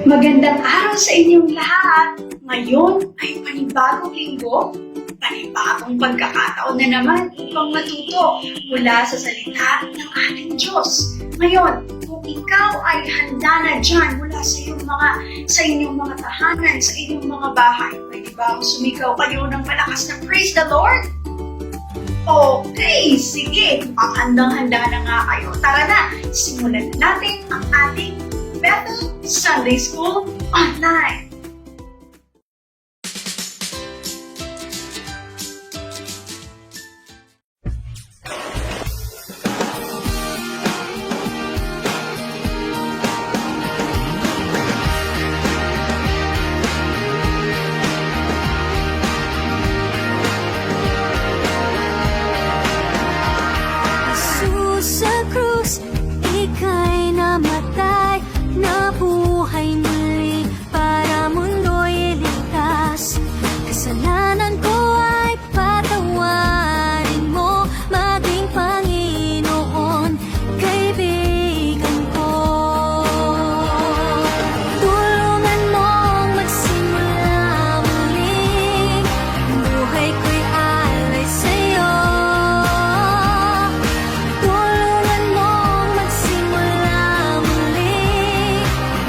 Magandang araw sa inyong lahat! Ngayon ay panibagong linggo, panibagong pagkakataon na naman upang matuto mula sa salita ng ating Diyos. Ngayon, kung ikaw ay handa na dyan mula sa inyong mga tahanan, sa inyong mga bahay, pwede ba sumigaw kayo ng malakas na praise the Lord? Okay, sige, handang-handa na nga kayo. Tara na, simulan na natin ang ating Bethel Sunday School Online. Sa krus, ika'y namatay, nabuhay muli para mundo'y ligtas. Kasalanan ko ay patawarin mo, maging Panginoon, kaibigan ko. Tulungan mong magsimula muli, buhay ko'y alay sa'yo.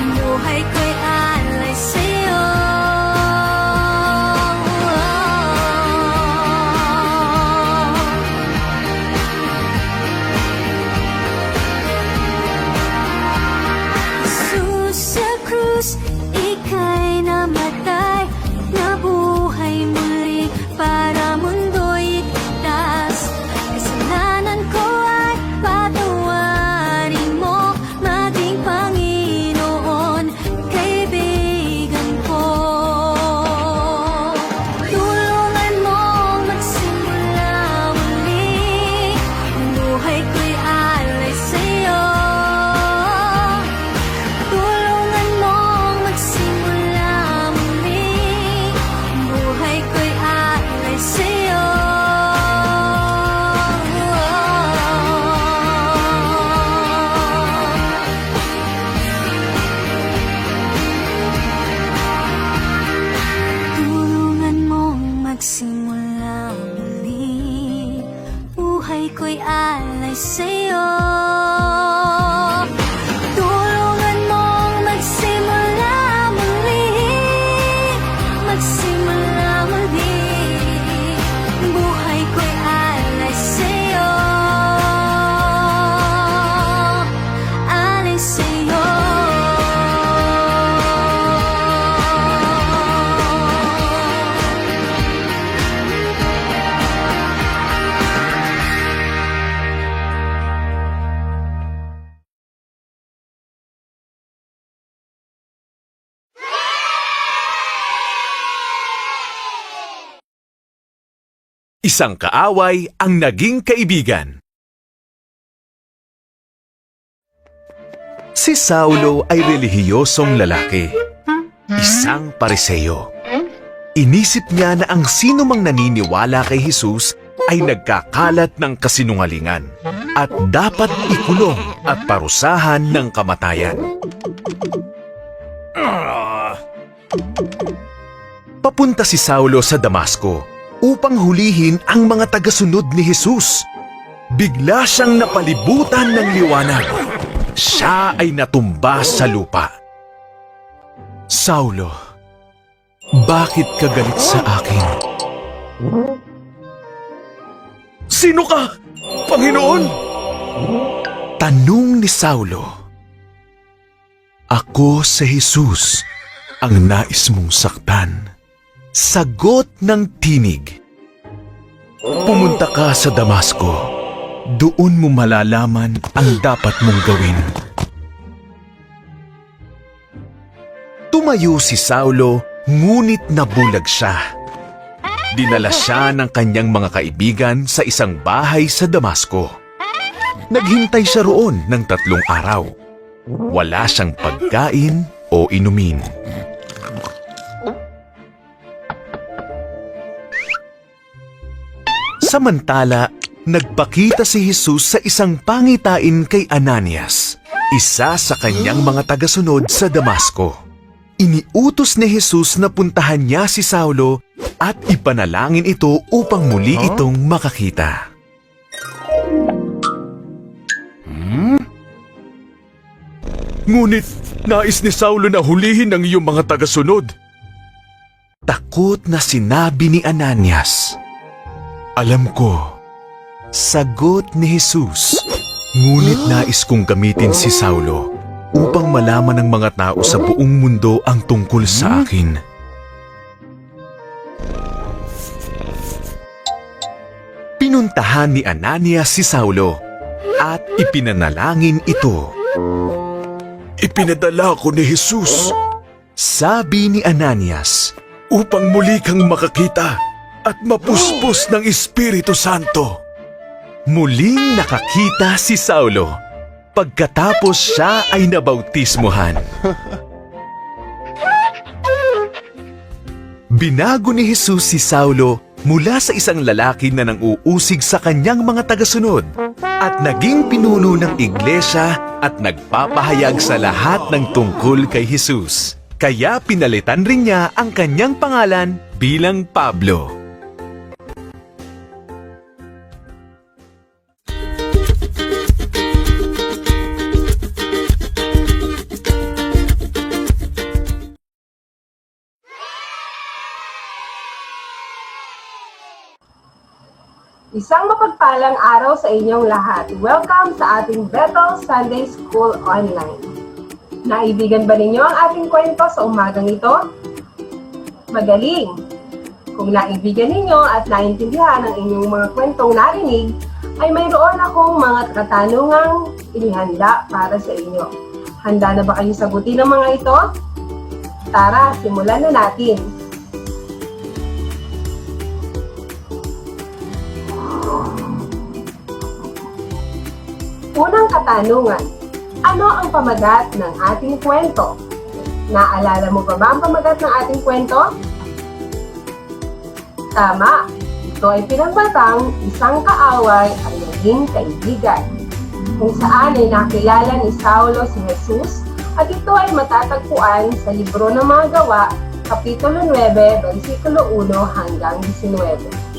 Buhay ko'y alay sa'yo. Jesus sa krus, ika'y namatay, nabuhay muli para mundo'y ligtas. Kasalanan ko ay patawarin mo, maging Panginoon, kaibigan ko. Tulungan mong magsimula muli, buhay ko'y alay sa'yo. Tulungan mong magsimula muli, buhay ko'y alay sa'yo. Tulungan mong magsimula muli, buhay ko'y alay sa'yo. Tulungan mong magsimula muli, magsimula muli, buhay ko'y alay sa'yo. Alay sa'yo. Isang kaaway ang naging kaibigan. Si Saulo ay relihiyosong lalaki, isang Pariseo. Inisip niya na ang sino mang naniniwala kay Jesus ay nagkakalat ng kasinungalingan at dapat ikulong at parusahan ng kamatayan. Papunta si Saulo sa Damasco upang hulihin ang mga tagasunod ni Jesus. Bigla siyang napalibutan ng liwanag. Siya ay natumba sa lupa. Saulo, bakit ka galit sa akin? Sino ka, Panginoon? Tanong ni Saulo. Ako si Jesus, ang nais mong saktan. Sagot ng tinig. Pumunta ka sa Damasco. Doon mo malalaman ang dapat mong gawin. Tumayo si Saulo, ngunit nabulag siya. Dinala siya ng kanyang mga kaibigan sa isang bahay sa Damasco. Naghintay siya roon ng 3 araw. Wala siyang pagkain o inumin. Samantala, nagpakita si Jesus sa isang pangitain kay Ananias, isa sa kanyang mga tagasunod sa Damasco. Iniutos ni Jesus na puntahan niya si Saulo at ipanalangin ito upang muli itong makakita. Ngunit nais ni Saulo na hulihin ang iyong mga tagasunod. Takot na sinabi ni Ananias, "Alam ko," sagot ni Jesus, "ngunit nais kong gamitin si Saulo upang malaman ng mga tao sa buong mundo ang tungkol sa akin." Pinuntahan ni Ananias si Saulo at ipinanalangin ito. "Ipinadala ko ni Jesus," sabi ni Ananias, "upang muli kang makakita at mapuspos ng Espiritu Santo." Muling nakakita si Saulo. Pagkatapos siya ay nabautismuhan. Binago ni Jesus si Saulo mula sa isang lalaki na nang-uusig sa kanyang mga tagasunod at naging pinuno ng iglesia at nagpapahayag sa lahat ng tungkol kay Jesus. Kaya pinalitan rin niya ang kanyang pangalan bilang Pablo. Isang mapagpalang araw sa inyong lahat. Welcome sa ating Bethel Sunday School Online. Naibigan ba ninyo ang ating kwento sa umagang ito? Magaling! Kung naibigan ninyo at naintindihan ang inyong mga kwentong narinig, ay mayroon akong mga katanungang inihanda para sa inyo. Handa na ba kayo sagutin ang mga ito? Tara, simulan na natin. Unang katanungan, ano ang pamagat ng ating kwento? Naalala mo ba ang pamagat ng ating kwento? Tama, ito ay pinagbatang isang kaaway ay naging kaibigan, kung saan ay nakilala ni Saulo si Jesus at ito ay matatagpuan sa libro ng mga gawa, Kapitulo 9, versikulo 1 hanggang 19.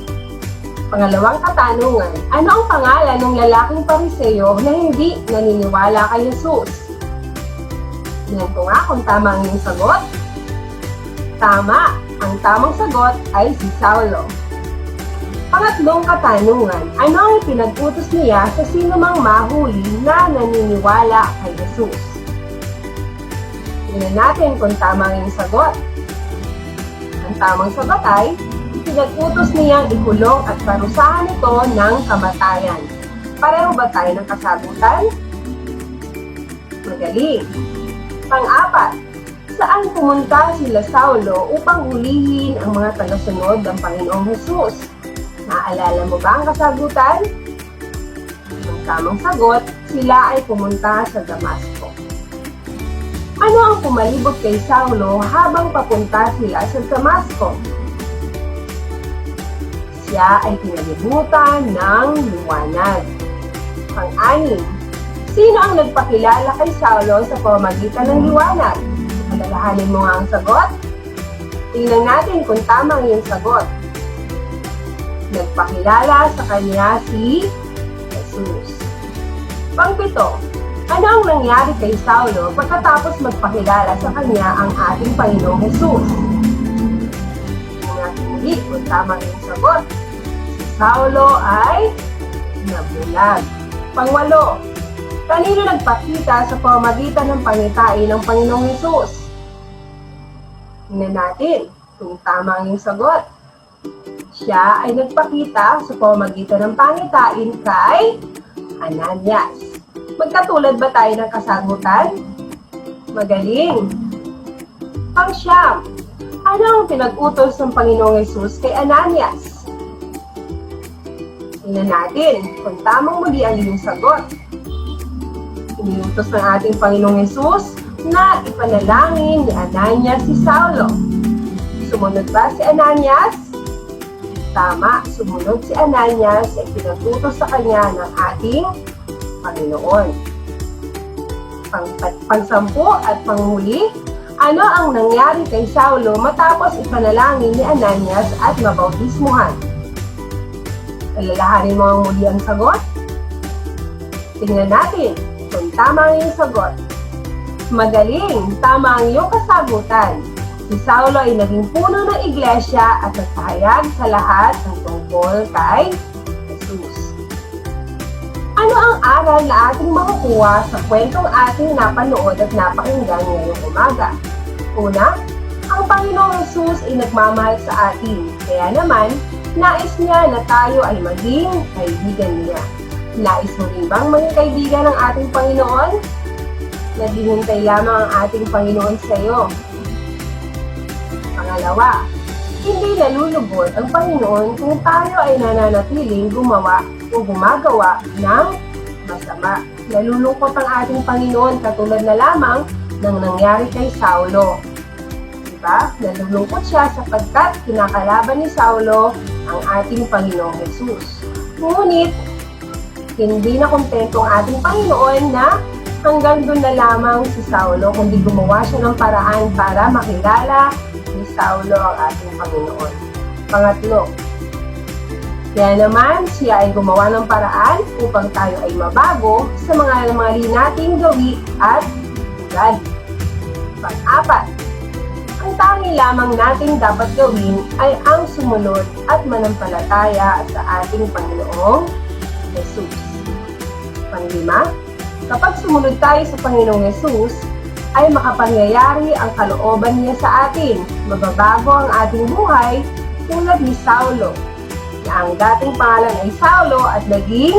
Pangalawang katanungan, ano ang pangalan ng lalaking Pariseo na hindi naniniwala kay Jesus? Tingnan ko nga kung tama ang iyong sagot. Tama, ang tamang sagot ay si Saulo. Pangatlong katanungan, ano ang pinag-utos niya sa sinumang mahuli na naniniwala kay Jesus? Tingnan natin kung tama ang iyong sagot. Ang tamang sagot ay pinag-utos niyang ikulong at parusahan ito ng kamatayan. Pareho ba tayo ng kasagutan? Magaling! Pang-apat, saan pumunta sila Saulo upang hulihin ang mga tagasunod ng Panginoong Jesus? Naalala mo ba ang kasagutan? Ang tamang sagot, sila ay pumunta sa Damasco. Ano ang pumalibot kay Saulo habang papunta sila sa Damasco? Siya ay pinalibutan ng liwanag. Pang-anim, sino ang nagpakilala kay Saulo sa pamamagitan ng liwanag? Alalahanin mo nga ang sagot? Tingnan natin kung tama ang iyong sagot. Nagpakilala sa kanya si Jesus. Pang-pito, ano ang nangyari kay Saulo pagkatapos magpakilala sa kanya ang ating Panginoong Jesus? Tingnan natin muli kung tama ang iyong sagot. Saulo ay nabulag. Pangwalo, kanino nagpakita sa pamamagitan ng pangitain ng Panginoong Hesus? Tingnan natin kung tama ang iyong sagot. Siya ay nagpakita sa pamamagitan ng pangitain kay Ananias. Magkatulad ba tayo ng kasagutan? Magaling! Pang-siyam, ano ang pinag-utos ng Panginoong Hesus kay Ananias? Tingnan natin kung tamang muli ang iyong sagot. Iniutos ng ating Panginoong Hesus na ipanalangin ni Ananias si Saulo. Sumunod ba si Ananias? Tama, sumunod si Ananias sa ipinag-utos sa kanya ng ating Panginoon. Pang-sampu at panghuli, Ano ang nangyari kay Saulo matapos ipanalangin ni Ananias at mabautismuhan? Alalahanin mo ang muli ang sagot? Tingnan natin kung tama ang iyong sagot. Magaling! Tama ang iyong kasagutan. Si Saulo ay naging puno ng iglesia at nagpahayag sa lahat ng tungkol kay Jesus. Ano ang aral na ating makukuha sa kwentong ating napanood at napakinggan ngayong umaga? Una, ang Panginoong Jesus ay nagmamahal sa atin, kaya naman, nais niya na tayo ay maging kaibigan niya. Nais mo rin bang maging kaibigan ng ating Panginoon? Naghihintay lamang ang ating Panginoon sa iyo. Pangalawa, hindi nalulugod ang Panginoon kung tayo ay nananatiling gumawa o gumagawa ng masama. Nalulungkot ang ating Panginoon katulad na lamang ng nangyari kay Saulo. Diba? Nalulungkot siya sapagkat kinakalaban ni Saulo ang ating Panginoong Jesus. Ngunit, hindi na kontento ang ating Panginoon na hanggang doon na lamang si Saulo, kundi gumawa siya ng paraan para makilala ni Saulo ang ating Panginoon. Pangatlo, kaya naman siya ay gumawa ng paraan upang tayo ay mabago sa mga mali nating gawi at ugali. Pang-apat, ang tanging lamang nating dapat gawin ay ang sumunod at manampalataya sa ating Panginoong Jesus. Pang-lima, kapag sumunod tayo sa Panginoong Jesus, ay makapangyayari ang kalooban niya sa atin. Mababago ang ating buhay tulad ni Saulo, na ang dating pangalan ay Saulo at naging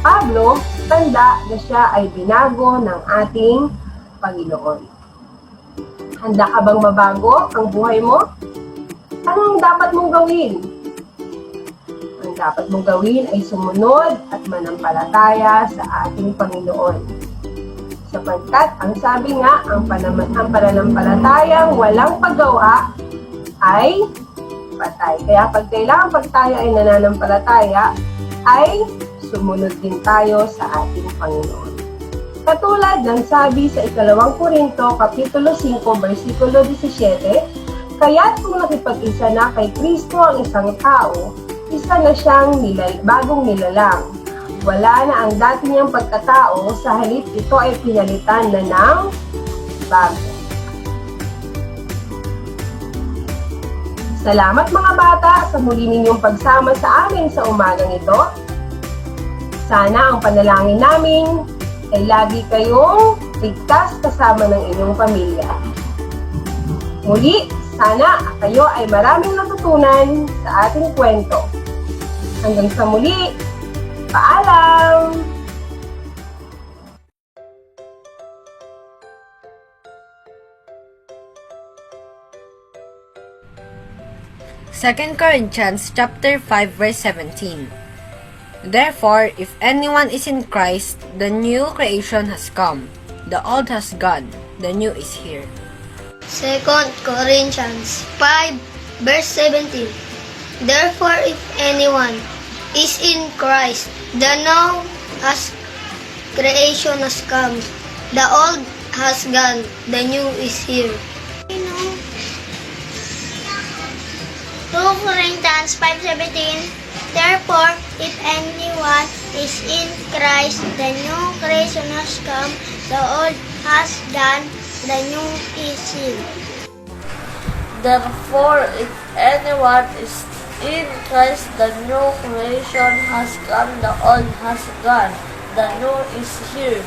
Pablo, tanda na siya ay binago ng ating Panginoon. Handa ka bang mabago ang buhay mo? Ano ang dapat mong gawin? Ang dapat mong gawin ay sumunod at manampalataya sa ating Panginoon. Sapagkat ang sabi nga, ang pananampalatayang walang paggawa ay patay. Kaya pag tayo ay nananampalataya, ay sumunod din tayo sa ating Panginoon. Katulad ng sabi sa 2 Korinto, Kapitulo 5, versikulo 17, kaya't kung nakipag-isa na kay Kristo ang isang tao, isa na siyang bagong nilalang. Wala na ang dati niyang pagkatao, sa halip ito ay pinalitan na ng bago. Salamat mga bata sa muli ninyong pagsama sa amin sa umagang ito. Sana ang panalangin namin ay lagi kayong ligtas kasama ng inyong pamilya. Muli, sana kayo ay maraming natutunan sa ating kwento. Hanggang sa muli, paalam! Second Corinthians chapter 5 verse 17. Therefore, if anyone is in Christ, the new creation has come. The old has gone, the new is here. 2 Corinthians 5 verse 17. Therefore, if anyone is in Christ, the new creation has come. The old has gone, the new is here. 2 Corinthians 5:17. Therefore, if anyone is in Christ, the new creation has come, the old has gone, the new is here. Therefore, if anyone is in Christ, the new creation has come, the old has gone, the new is here.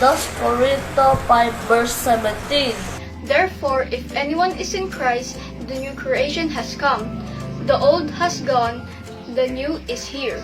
2 Corinto 5 verse 17. Therefore, if anyone is in Christ, the new creation has come. The old has gone, the new is here.